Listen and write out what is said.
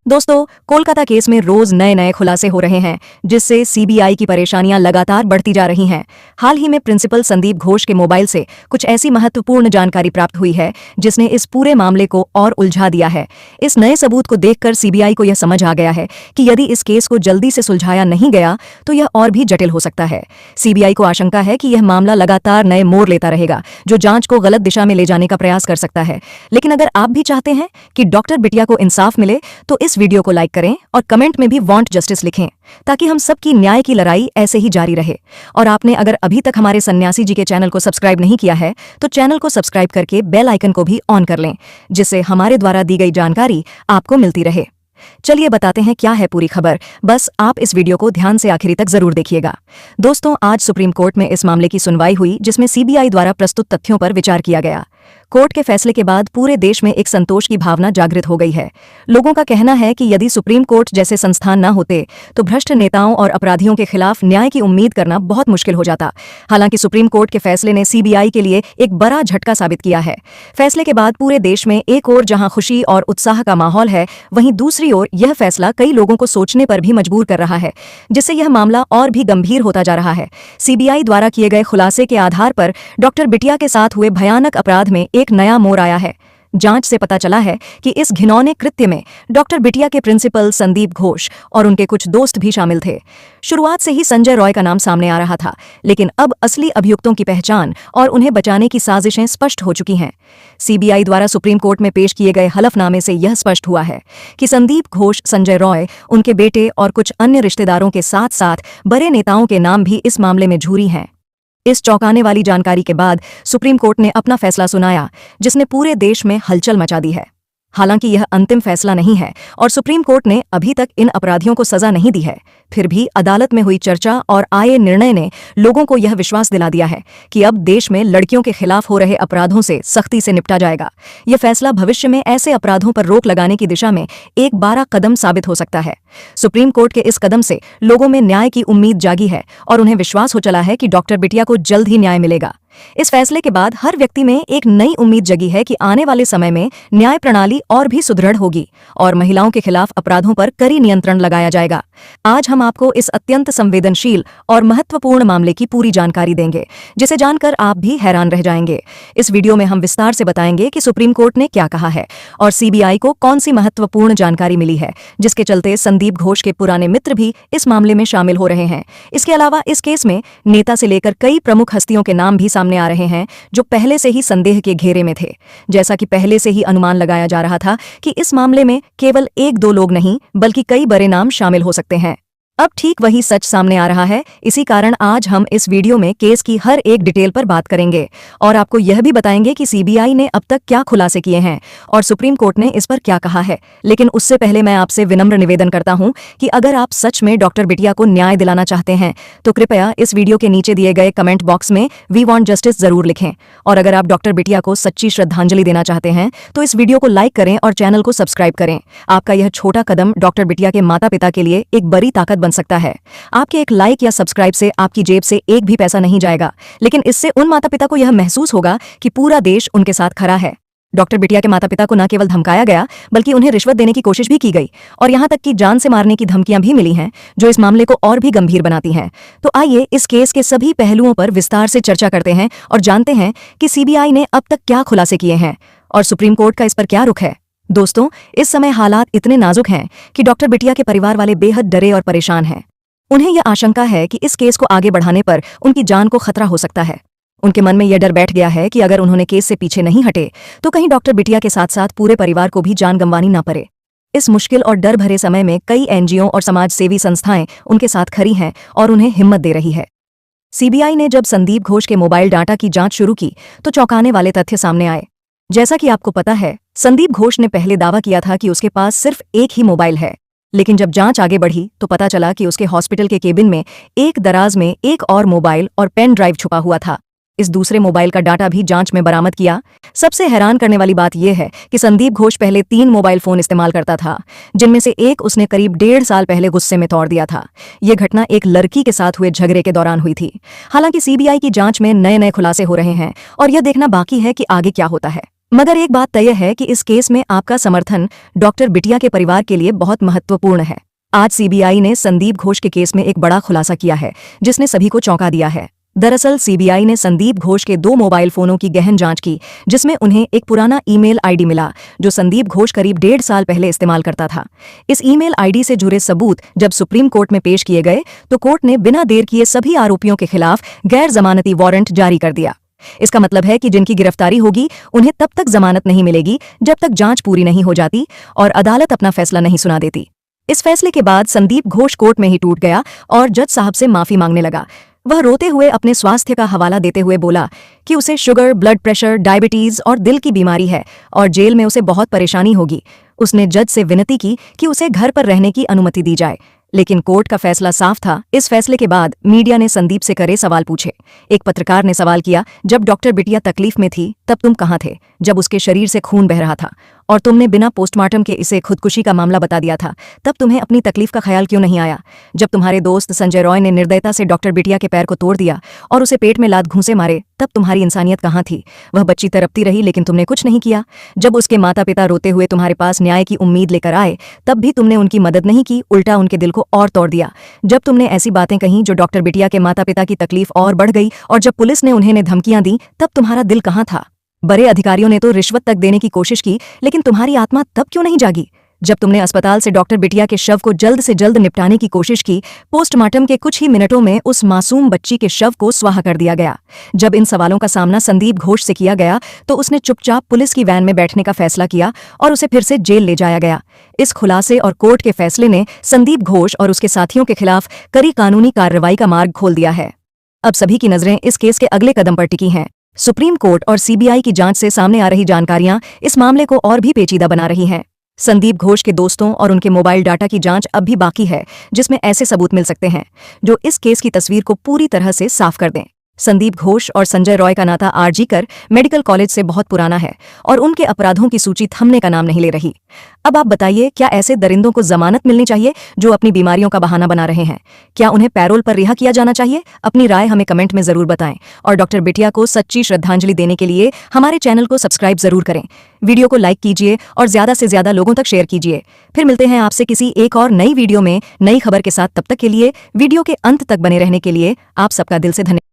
दोस्तों, कोलकाता केस में रोज नए नए खुलासे हो रहे हैं, जिससे सीबीआई की परेशानियां लगातार बढ़ती जा रही हैं। हाल ही में प्रिंसिपल संदीप घोष के मोबाइल से कुछ ऐसी महत्वपूर्ण जानकारी प्राप्त हुई है जिसने इस पूरे मामले को और उलझा दिया है। इस नए सबूत को देखकर सीबीआई को यह समझ आ गया है कि यदि इस केस को जल्दी से सुलझाया नहीं गया तो यह और भी जटिल हो सकता है। सीबीआई को आशंका है कि यह मामला लगातार नए मोड़ लेता रहेगा, जो जांच को गलत दिशा में ले जाने का प्रयास कर सकता है। लेकिन अगर आप भी चाहते हैं कि डॉक्टर बिटिया को इंसाफ मिले तो इस वीडियो को लाइक करें और कमेंट में भी वांट जस्टिस लिखें, ताकि हम सबकी न्याय की लड़ाई ऐसे ही जारी रहे। और आपने अगर अभी तक हमारे सन्यासी जी के चैनल को सब्सक्राइब नहीं किया है तो चैनल को सब्सक्राइब करके बेल आइकन को भी ऑन कर लें, जिससे हमारे द्वारा दी गई जानकारी आपको मिलती रहे। चलिए बताते हैं क्या है पूरी खबर। बस आप इस वीडियो को ध्यान से आखिरी तक जरूर देखिएगा। दोस्तों, आज सुप्रीम कोर्ट में इस मामले की सुनवाई हुई, जिसमें सीबीआई द्वारा प्रस्तुत तथ्यों पर विचार किया गया। कोर्ट के फैसले के बाद पूरे देश में एक संतोष की भावना जागृत हो गई है। लोगों का कहना है कि यदि सुप्रीम कोर्ट जैसे संस्थान न होते तो भ्रष्ट नेताओं और अपराधियों के खिलाफ न्याय की उम्मीद करना बहुत मुश्किल हो जाता। हालांकि सुप्रीम कोर्ट के फैसले ने सीबीआई के लिए एक बड़ा झटका साबित किया है। फैसले के बाद पूरे देश में एक ओर जहां खुशी और उत्साह का माहौल है, वहीं दूसरी ओर यह फैसला कई लोगों को सोचने पर भी मजबूर कर रहा है, जिससे यह मामला और भी गंभीर होता जा रहा है। सीबीआई द्वारा किए गए खुलासे के आधार पर डॉक्टर बिटिया के साथ हुए भयानक अपराध में एक नया मोड़ आया है। जांच से पता चला है कि इस घिनौने कृत्य में डॉक्टर बिटिया के प्रिंसिपल संदीप घोष और उनके कुछ दोस्त भी शामिल थे। शुरुआत से ही संजय रॉय का नाम सामने आ रहा था, लेकिन अब असली अभियुक्तों की पहचान और उन्हें बचाने की साजिशें स्पष्ट हो चुकी हैं। सीबीआई द्वारा सुप्रीम कोर्ट में पेश किए गए हलफनामे से यह स्पष्ट हुआ है कि संदीप घोष, संजय रॉय, उनके बेटे और कुछ अन्य रिश्तेदारों के साथ साथ बड़े नेताओं के नाम भी इस मामले में झूरी हैं। इस चौंकाने वाली जानकारी के बाद सुप्रीम कोर्ट ने अपना फैसला सुनाया, जिसने पूरे देश में हलचल मचा दी है। हालांकि यह अंतिम फैसला नहीं है और सुप्रीम कोर्ट ने अभी तक इन अपराधियों को सजा नहीं दी है, फिर भी अदालत में हुई चर्चा और आए निर्णय ने लोगों को यह विश्वास दिला दिया है कि अब देश में लड़कियों के खिलाफ हो रहे अपराधों से सख्ती से निपटा जाएगा। यह फैसला भविष्य में ऐसे अपराधों पर रोक लगाने की दिशा में एक बड़ा कदम साबित हो सकता है। सुप्रीम कोर्ट के इस कदम से लोगों में न्याय की उम्मीद जागी है और उन्हें विश्वास हो चला है कि डॉक्टर बिटिया को जल्द ही न्याय मिलेगा। इस फैसले के बाद हर व्यक्ति में एक नई उम्मीद जगी है कि आने वाले समय में न्याय प्रणाली और भी सुदृढ़ होगी और महिलाओं के खिलाफ अपराधों पर कड़ी नियंत्रण लगाया जाएगा। आज हम आपको इस अत्यंत संवेदनशील और महत्वपूर्ण मामले की पूरी जानकारी देंगे, जिसे जानकर आप भी हैरान रह जाएंगे। इस वीडियो में हम विस्तार से बताएंगे कि सुप्रीम कोर्ट ने क्या कहा है और सीबीआई को कौन सी महत्वपूर्ण जानकारी मिली है, जिसके चलते संदीप घोष के पुराने मित्र भी इस मामले में शामिल हो रहे हैं। इसके अलावा इस केस में नेता से लेकर कई प्रमुख हस्तियों के नाम भी सामने आ रहे हैं, जो पहले से ही संदेह के घेरे में थे। जैसा कि पहले से ही अनुमान लगाया जा रहा था कि इस मामले में केवल एक दो लोग नहीं बल्कि कई बड़े नाम शामिल हो सकते हैं, अब ठीक वही सच सामने आ रहा है। इसी कारण आज हम इस वीडियो में केस की हर एक डिटेल पर बात करेंगे और आपको यह भी बताएंगे कि सीबीआई ने अब तक क्या खुलासे किए हैं और सुप्रीम कोर्ट ने इस पर क्या कहा है। लेकिन उससे पहले मैं आपसे विनम्र निवेदन करता हूं कि अगर आप सच में डॉक्टर बिटिया को न्याय दिलाना चाहते हैं तो कृपया इस वीडियो के नीचे दिए गए कमेंट बॉक्स में वी वांट जस्टिस जरूर लिखें। और अगर आप डॉक्टर बिटिया को सच्ची श्रद्धांजलि देना चाहते हैं तो इस वीडियो को लाइक करें और चैनल को सब्सक्राइब करें। आपका यह छोटा कदम डॉक्टर बिटिया के माता पिता के लिए एक बड़ी ताकत बन सकता है। आपके एक लाइक या सब्सक्राइब से आपकी जेब से एक भी पैसा नहीं जाएगा, लेकिन इससे उन माता पिता को यह महसूस होगा कि पूरा देश उनके साथ खड़ा है। डॉक्टर बिटिया के माता पिता को न केवल धमकाया गया बल्कि उन्हें रिश्वत देने की कोशिश भी की गई और यहां तक कि जान से मारने की धमकियां भी मिली हैं, जो इस मामले को और भी गंभीर बनाती हैं। तो आइए इस केस के सभी पहलुओं पर विस्तार से चर्चा करते हैं और जानते हैं कि सीबीआई ने अब तक क्या खुलासे किए हैं और सुप्रीम कोर्ट का इस पर क्या रुख है। दोस्तों, इस समय हालात इतने नाजुक हैं कि डॉक्टर बिटिया के परिवार वाले बेहद डरे और परेशान हैं। उन्हें यह आशंका है कि इस केस को आगे बढ़ाने पर उनकी जान को खतरा हो सकता है। उनके मन में यह डर बैठ गया है कि अगर उन्होंने केस से पीछे नहीं हटे तो कहीं डॉक्टर बिटिया के साथ साथ पूरे परिवार को भी जान गंवानी ना पड़े। इस मुश्किल और डर भरे समय में कई एनजीओ और समाज सेवी संस्थाएं उनके साथ खड़ी हैं और उन्हें हिम्मत दे रही है। सीबीआई ने जब संदीप घोष के मोबाइल डाटा की जांच शुरू की तो चौंकाने वाले तथ्य सामने आए। जैसा कि आपको पता है, संदीप घोष ने पहले दावा किया था कि उसके पास सिर्फ एक ही मोबाइल है, लेकिन जब जांच आगे बढ़ी तो पता चला कि उसके हॉस्पिटल के केबिन में एक दराज में एक और मोबाइल और पेन ड्राइव छुपा हुआ था। इस दूसरे मोबाइल का डाटा भी जांच में बरामद किया। सबसे हैरान करने वाली बात यह है कि संदीप घोष पहले 3 मोबाइल फोन इस्तेमाल करता था, जिनमें से एक उसने करीब 1.5 साल पहले गुस्से में तोड़ दिया था। यह घटना एक लड़की के साथ हुए झगड़े के दौरान हुई थी। हालांकि सीबीआई की जांच में नए नए खुलासे हो रहे हैं और यह देखना बाकी है कि आगे क्या होता है। मगर एक बात तय है कि इस केस में आपका समर्थन डॉक्टर बिटिया के परिवार के लिए बहुत महत्वपूर्ण है। आज सीबीआई ने संदीप घोष के केस में एक बड़ा खुलासा किया है, जिसने सभी को चौंका दिया है। दरअसल सीबीआई ने संदीप घोष के 2 मोबाइल फोनों की गहन जांच की, जिसमें उन्हें एक पुराना ईमेल आईडी मिला जो संदीप घोष करीब 1.5 साल पहले इस्तेमाल करता था। इस ईमेल आईडी से जुड़े सबूत जब सुप्रीम कोर्ट में पेश किए गए तो कोर्ट ने बिना देर किए सभी आरोपियों के खिलाफ गैर जमानती वारंट जारी कर दिया। इसका मतलब है कि जिनकी गिरफ्तारी होगी उन्हें तब तक जमानत नहीं मिलेगी जब तक जांच पूरी नहीं हो जाती और अदालत अपना फैसला नहीं सुना देती। इस फैसले के बाद संदीप घोष कोर्ट में ही टूट गया और जज साहब से माफी मांगने लगा। वह रोते हुए अपने स्वास्थ्य का हवाला देते हुए बोला कि उसे शुगर, ब्लड प्रेशर, डायबिटीज और दिल की बीमारी है और जेल में उसे बहुत परेशानी होगी। उसने जज से विनती की कि उसे घर पर रहने की अनुमति दी जाए, लेकिन कोर्ट का फैसला साफ था। इस फैसले के बाद मीडिया ने संदीप से करे सवाल पूछे। एक पत्रकार ने सवाल किया, जब डॉक्टर बिटिया तकलीफ में थी तब तुम कहाँ थे, जब उसके शरीर से खून बह रहा था और तुमने बिना पोस्टमार्टम के इसे खुदकुशी का मामला बता दिया था, तब तुम्हें अपनी तकलीफ का ख्याल क्यों नहीं आया? जब तुम्हारे दोस्त संजय रॉय ने निर्दयता से डॉक्टर बिटिया के पैर को तोड़ दिया और उसे पेट में लात घूंसे मारे, तब तुम्हारी इंसानियत कहाँ थी? वह बच्ची तड़पती रही लेकिन तुमने कुछ नहीं किया। जब उसके माता पिता रोते हुए तुम्हारे पास न्याय की उम्मीद लेकर आए, तब भी तुमने उनकी मदद नहीं की, उल्टा उनके दिल को और तोड़ दिया। जब तुमने ऐसी बातें कहीं जो डॉक्टर बिटिया के माता पिता की तकलीफ और बढ़ गई और जब पुलिस ने उन्हें धमकियां दी, तब तुम्हारा दिल कहाँ था? बड़े अधिकारियों ने तो रिश्वत तक देने की कोशिश की, लेकिन तुम्हारी आत्मा तब क्यों नहीं जागी? जब तुमने अस्पताल से डॉक्टर बिटिया के शव को जल्द से जल्द निपटाने की कोशिश की, पोस्टमार्टम के कुछ ही मिनटों में उस मासूम बच्ची के शव को स्वाहा कर दिया गया। जब इन सवालों का सामना संदीप घोष से किया गया तो उसने चुपचाप पुलिस की वैन में बैठने का फैसला किया और उसे फिर से जेल ले जाया गया। इस खुलासे और कोर्ट के फैसले ने संदीप घोष और उसके साथियों के खिलाफ कड़ी कानूनी कार्रवाई का मार्ग खोल दिया है। अब सभी की नजरें इस केस के अगले कदम पर टिकी हैं। सुप्रीम कोर्ट और सीबीआई की जांच से सामने आ रही जानकारियां इस मामले को और भी पेचीदा बना रही हैं। संदीप घोष के दोस्तों और उनके मोबाइल डाटा की जांच अब भी बाकी है, जिसमें ऐसे सबूत मिल सकते हैं जो इस केस की तस्वीर को पूरी तरह से साफ कर दें। संदीप घोष और संजय रॉय का नाता आरजी कर मेडिकल कॉलेज से बहुत पुराना है और उनके अपराधों की सूची थमने का नाम नहीं ले रही। अब आप बताइए, क्या ऐसे दरिंदों को जमानत मिलनी चाहिए जो अपनी बीमारियों का बहाना बना रहे हैं? क्या उन्हें पैरोल पर रिहा किया जाना चाहिए? अपनी राय हमें कमेंट में जरूर बताएं और डॉक्टर बिटिया को सच्ची श्रद्धांजलि देने के लिए हमारे चैनल को सब्सक्राइब जरूर करें। वीडियो को लाइक कीजिए और ज्यादा से ज्यादा लोगों तक शेयर कीजिए। फिर मिलते हैं आपसे किसी एक और नई वीडियो में नई खबर के साथ। तब तक के लिए वीडियो के अंत तक बने रहने के लिए आप सबका दिल से धन्यवाद।